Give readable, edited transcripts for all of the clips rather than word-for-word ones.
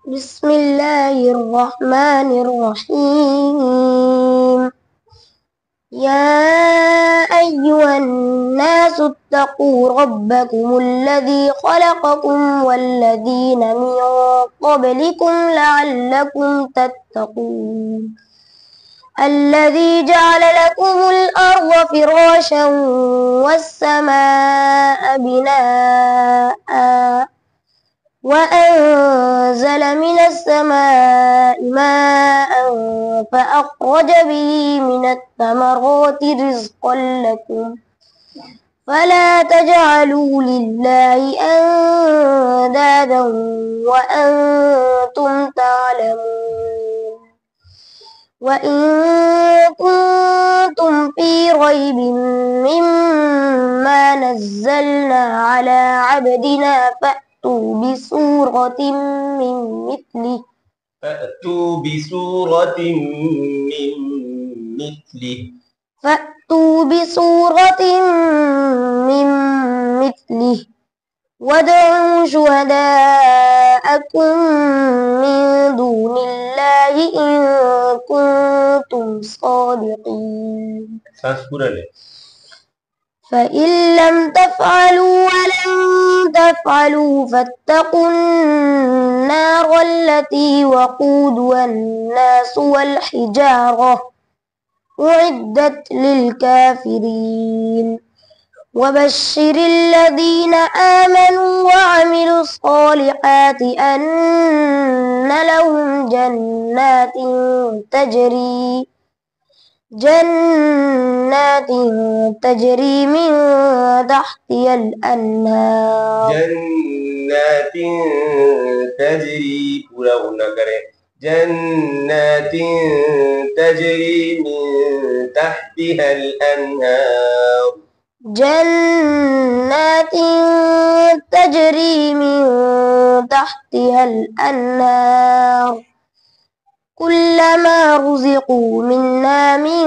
بسم الله الرحمن الرحيم. يا أيها الناس اتقوا ربكم الذي خلقكم والذين من قبلكم لعلكم تتقون الذي جعل لكم الأرض فراشا والسماء بناء وأنزل من السماء ماء فأخرج به من الثمرات رزقا لكم فلا تجعلوا لله أندادا وأنتم تعلمون. وإن كنتم في ريب مما نزلنا على عبدنا فأتوا بسورة من مثله وادعوا شهداءكم من دون الله إن كنتم صادقين. فإن لم تفعلوا ولن تفعلوا فاتقوا النار التي وقودها الناس والحجارة أعدت للكافرين. وبشر الذين آمنوا وعملوا الصالحات أن لهم جنات تجري من تحتها الأنهار جنات تجري من تحتها الأنهار كلما رزقوا منها من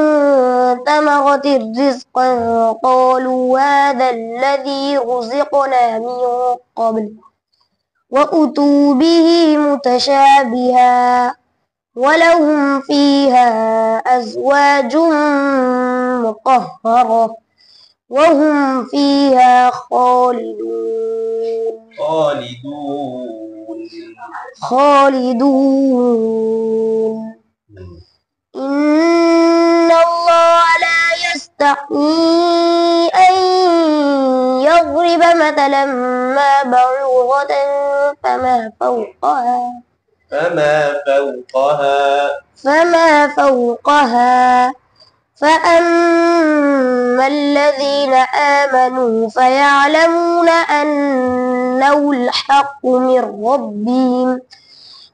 ثمرة رزقا قالوا هذا الذي رزقنا من قبل وأتوا به متشابها ولهم فيها أزواج مطهرة وهم فيها خالدون. إن الله لا يستحيي أن يضرب مثلا ما بعوضة فما فوقها فأما الذين آمنوا فيعلمون أنه الحق من ربهم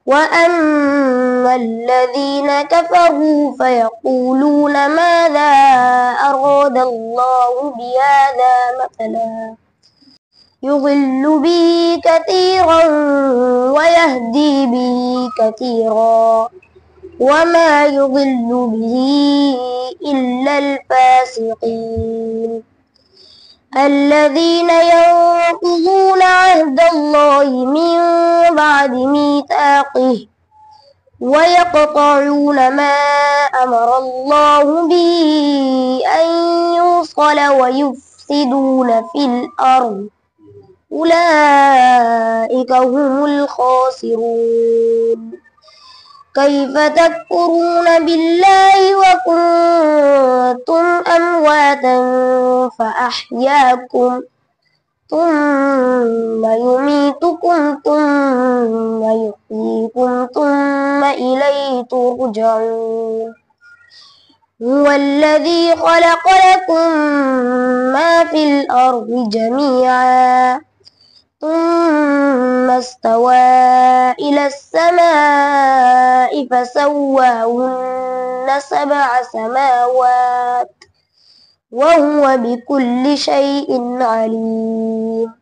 وأما الذين كفروا فيقولون ماذا أراد الله بهذا مثلا يضل به كثيرا ويهدي به كثيرا وما يضل به إلا الفاسقين الذين ينقضون عهد الله من بعد ميثاقه ويقطعون ما أمر الله به أن يوصل ويفسدون في الأرض أولئك هم الخاسرون. كيف تكفرون بالله وكنتم أمواتا فأحياكم ثم يميتكم ثم يحييكم ثم إليه ترجعون. هو الذي خلق لكم ما في الأرض جميعا ثم استوى إلى السماء فسواهن 7 سماوات وهو بكل شيء عليم.